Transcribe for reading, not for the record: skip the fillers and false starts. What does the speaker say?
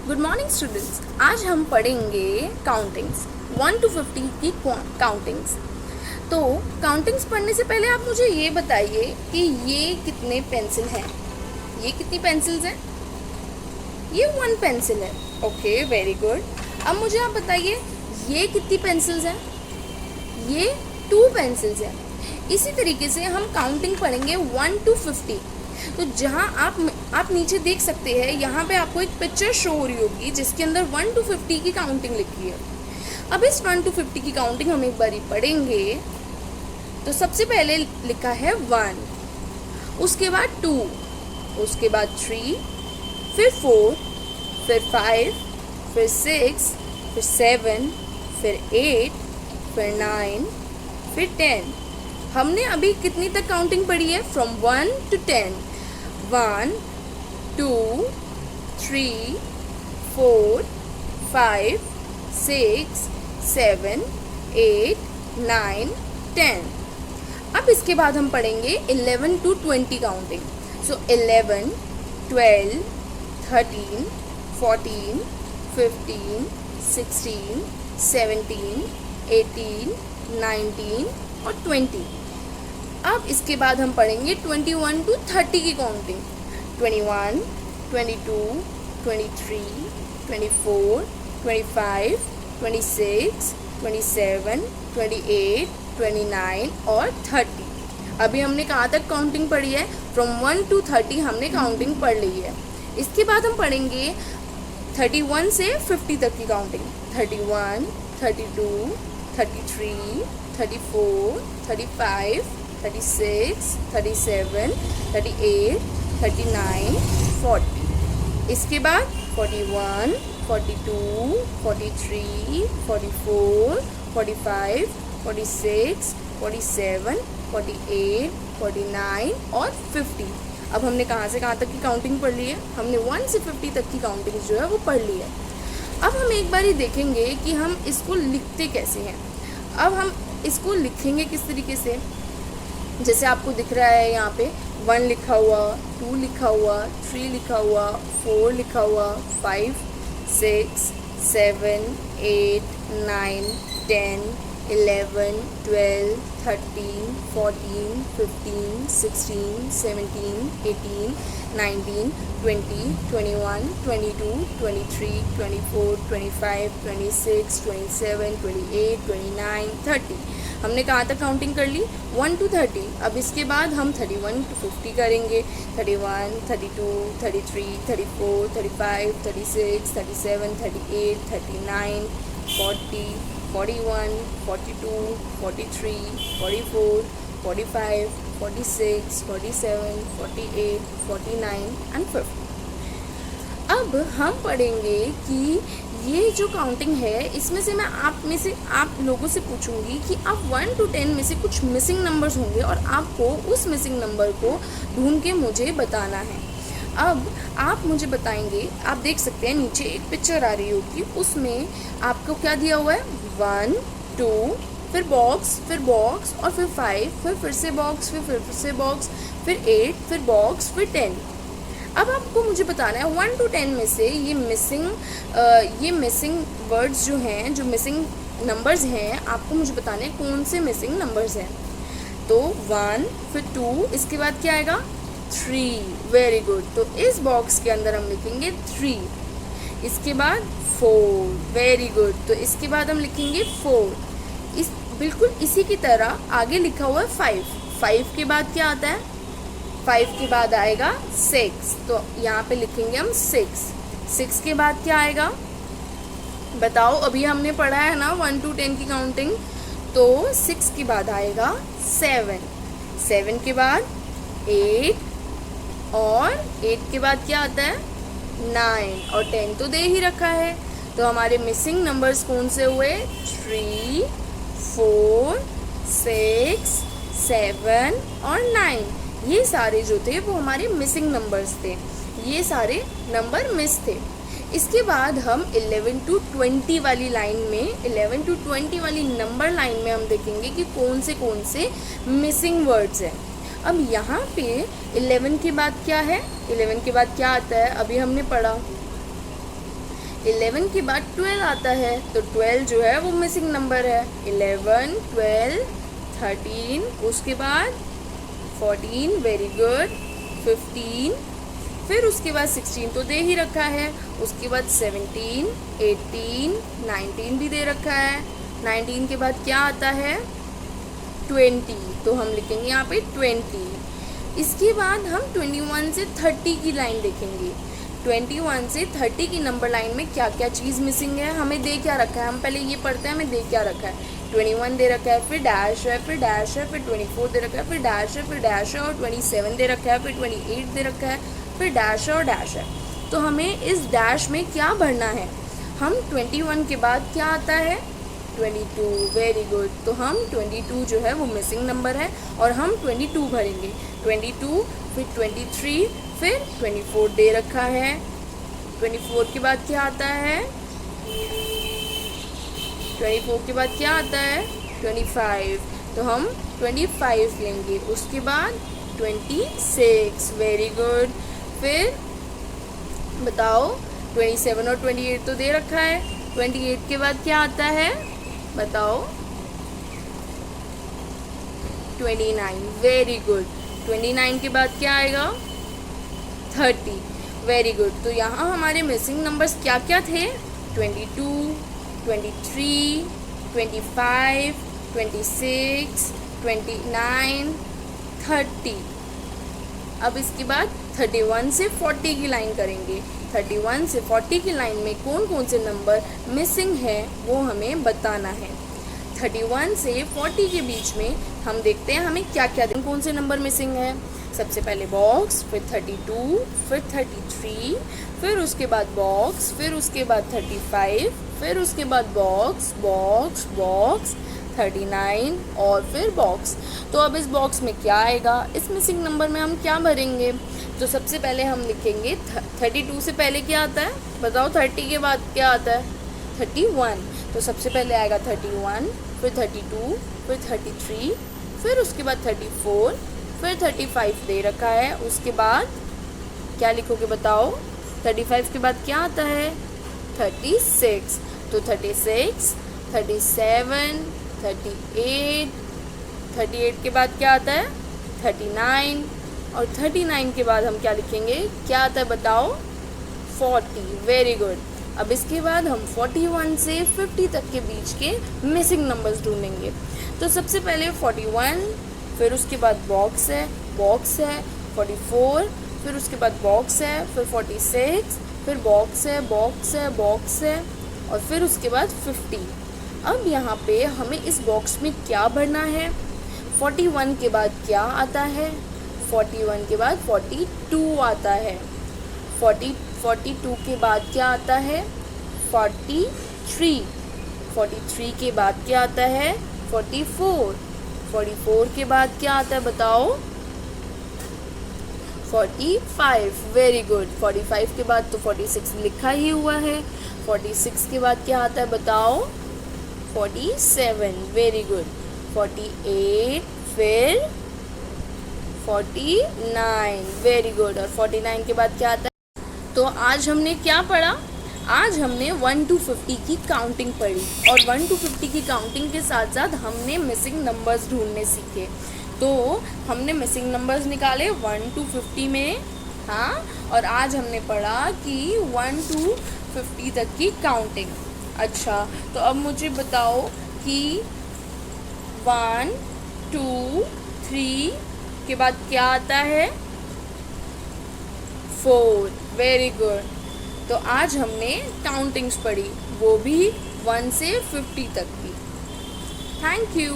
Good morning students. आज हम पढ़ेंगे काउंटिंग्स 1 to 50 की काउंटिंग्स। तो काउंटिंग्स पढ़ने से पहले आप मुझे ये बताइए कि ये कितने पेंसिल हैं। ये कितनी पेंसिल्स हैं? ये 1 पेंसिल है। Okay, very good. अब मुझे आप बताइए ये कितनी पेंसिल्स हैं? ये 2 पेंसिल्स हैं। इसी तरीके से हम काउंटिंग पढ़ेंगे 1 to 50। तो जहाँ आप नीचे देख सकते हैं, यहाँ पे आपको एक पिक्चर शो हो रही होगी जिसके अंदर 1 to 50 की काउंटिंग लिखी है। अब इस 1 to 50 की काउंटिंग हम एक बारी पढ़ेंगे। तो सबसे पहले लिखा है 1, उसके बाद 2, उसके बाद 3, फिर 4, फिर 5, फिर 6, फिर 7, फिर 8, फिर 9, फिर 10। हमने अभी कितनी तक काउंटिंग पढ़ी है? From 1 to 10। 1, 2, 3, 4, 5, 6, 7, 8, 9, 10। अब इसके बाद हम पढ़ेंगे 11 to 20 काउंटिंग। सो 11, 12, 13, 14, 15, 16, 17, 18, 19 और 20। अब इसके बाद हम पढ़ेंगे 21 to 30 की काउंटिंग। 21, 22, 23, 24, 25, 26, 27, 28, 29 और 30। अभी हमने कहाँ तक काउंटिंग पढ़ी है? फ्रॉम 1 to 30 हमने काउंटिंग पढ़ ली है। इसके बाद हम पढ़ेंगे 31 से 50 तक की काउंटिंग। 31, 32, 33, 34, 35, 36, 37, 38, 39, 40। इसके बाद 41, 42, 43, 44, 45, 46, 47, 48, 49 और 50। अब हमने कहाँ से कहाँ तक की काउंटिंग पढ़ ली है? हमने 1 से 50 तक की काउंटिंग जो है वो पढ़ ली है। अब हम एक बार ही देखेंगे कि हम इसको लिखते कैसे हैं। अब हम इसको लिखेंगे किस तरीके से? जैसे आपको दिख रहा है यहाँ पे 1 लिखा हुआ, 2 लिखा हुआ, 3 लिखा हुआ, 4 लिखा हुआ, 5, 6, 7, 8, 9, 10, 11, 12, 13, 14, 15, 16, 17, 18, 19, 20, 21, 22, 23, 24, 25, 26, 27, 28, 29, 30। हमने कहाँ तक काउंटिंग कर ली? 1 to 30। अब इसके बाद हम 31 to 50 करेंगे। 31, 32, 33, 34, 35, 36, 37, 38, 39, 40, 41, 42, 43, 44, 45, 46, 47, 48, 49 and 50। अब हम पढ़ेंगे कि ये जो काउंटिंग है इसमें से मैं आप लोगों से पूछूंगी कि आप 1 to 10 में से कुछ मिसिंग नंबर्स होंगे और आपको उस मिसिंग नंबर को ढूंढ के मुझे बताना है। अब आप मुझे बताएंगे, आप देख सकते हैं नीचे एक पिक्चर आ रही होगी, उसमें आपको क्या दिया हुआ है? 1, 2, फिर बॉक्स और फिर 5, फिर से बॉक्स, फिर से बॉक्स, फिर 8, फिर बॉक्स, फिर 10। अब आपको मुझे बताना है 1 to 10 में से ये मिसिंग वर्ड्स जो हैं, जो मिसिंग नंबर्स हैं, आपको मुझे बताना है कौन से मिसिंग नंबर्स हैं। तो 1, फिर 2, इसके बाद क्या आएगा? 3। Very good. तो इस बॉक्स के अंदर हम लिखेंगे 3। इसके बाद 4। Very good. तो इसके बाद हम लिखेंगे 4। बिल्कुल इसी की तरह आगे लिखा हुआ है 5। 5 के बाद क्या आता है? 5 के बाद आएगा 6। तो यहाँ पे लिखेंगे हम 6। 6 के बाद क्या आएगा? बताओ, अभी हमने पढ़ा है ना 1 to 10 की काउंटिंग। तो 6 के बाद आएगा 7। 7 के बाद 8 और 8 के बाद क्या आता है? 9 और 10 तो दे ही रखा है। तो हमारे मिसिंग नंबर्स कौन से हुए? 3, 4, 6, 7 और 9। ये सारे जो थे वो हमारे मिसिंग नंबर्स थे। ये सारे नंबर मिस थे। इसके बाद हम 11 to 20 वाली लाइन में, 11 to 20 वाली नंबर लाइन में हम देखेंगे कि कौन से मिसिंग वर्ड्स हैं। अब यहाँ पे 11 के बाद क्या है? 11 के बाद क्या आता है? अभी हमने पढ़ा 11 के बाद 12 आता है, तो 12 जो है वो मिसिंग नंबर है। 11, 12, 13, उसके बाद 14, वेरी गुड, 15, फिर उसके बाद 16 तो दे ही रखा है, उसके बाद 17, 18, 19 भी दे रखा है। 19 के बाद क्या आता है? 20, तो हम लिखेंगे यहाँ पे 20। इसके बाद हम 21 से 30 की लाइन देखेंगे। 21 से 30 की नंबर लाइन में क्या क्या चीज़ मिसिंग है, हमें दे क्या रखा है, हम पहले ये पढ़ते हैं हमें दे क्या रखा है। 21 दे रखा है, फिर डैश है, फिर डैश है, फिर 24 दे रखा है, फिर डैश है, फिर डैश है, और 27 दे रखा है, फिर 28 दे रखा है, फिर डैश है और डैश है। तो हमें इस डैश में क्या भरना है? हम 21 के बाद क्या आता है? 22, वेरी गुड। तो हम 22 जो है वो मिसिंग नंबर है और हम 22 भरेंगे। 22, फिर 23, फिर 24 दे रखा है। 24 के बाद क्या आता है? 24 के बाद क्या आता है? 25, तो हम 25 लेंगे। उसके बाद 26, वेरी गुड। फिर बताओ 27 और 28 तो दे रखा है। 28 के बाद क्या आता है? बताओ 29, वेरी गुड। 29 के बाद क्या आएगा? 30, वेरी गुड। तो यहाँ हमारे मिसिंग नंबर्स क्या क्या थे? 22, 23, 25, 26, 29, 30। अब इसके बाद 31 से 40 की लाइन करेंगे। 31 से 40 की लाइन में कौन कौन से नंबर मिसिंग है वो हमें बताना है। 31 से 40 के बीच में हम देखते हैं हमें क्या क्या कौन से नंबर मिसिंग है। सबसे पहले बॉक्स, फिर 32, फिर 33, फिर उसके बाद बॉक्स, फिर उसके बाद 35, फिर उसके बाद बॉक्स बॉक्स बॉक्स 39 और फिर बॉक्स। तो अब इस बॉक्स में क्या आएगा? इस मिसिंग नंबर में हम क्या भरेंगे? तो सबसे पहले हम लिखेंगे 32 से पहले क्या आता है बताओ? 30 के बाद क्या आता है? 31। तो सबसे पहले आएगा 31, फिर 32, फिर 33, फिर उसके बाद 34, फिर 35 दे रखा है। उसके बाद क्या लिखोगे बताओ? 35 के बाद क्या आता है? 36। तो 36, 37, 38, 38 के बाद क्या आता है? 39, और 39 के बाद हम क्या लिखेंगे? क्या आता है बताओ? 40, वेरी गुड। अब इसके बाद हम 41 से 50 तक के बीच के मिसिंग नंबर्स ढूंढेंगे। तो सबसे पहले 41, फिर उसके बाद बॉक्स है 44, फिर उसके बाद बॉक्स है, फिर 46, फिर बॉक्स है, और फिर उसके बाद 50। अब यहाँ पे हमें इस बॉक्स में क्या भरना है? 41 के बाद क्या आता है? 41 के बाद 42 आता है। 42 के बाद क्या आता है? 43। 43 के बाद क्या आता है? 44। 44 के बाद क्या आता है बताओ? 45, वेरी गुड। 45 के बाद तो 46 लिखा ही हुआ है। 46 के बाद क्या आता है बताओ? 47, वेरी गुड। 48, फिर 49, वेरी गुड। और 49 के बाद क्या आता है? तो आज हमने क्या पढ़ा? आज हमने 1 to 50 की काउंटिंग पढ़ी और 1 to 50 की काउंटिंग के साथ साथ हमने मिसिंग नंबर्स ढूंढने सीखे। तो हमने मिसिंग नंबर्स निकाले 1 to 50 में, हाँ, और आज हमने पढ़ा कि 1 to 50 तक की काउंटिंग। अच्छा, तो अब मुझे बताओ कि 1, 2, 3 के बाद क्या आता है? 4, वेरी गुड। तो आज हमने काउंटिंग्स पढ़ी, वो भी 1 से 50 तक की। Thank you.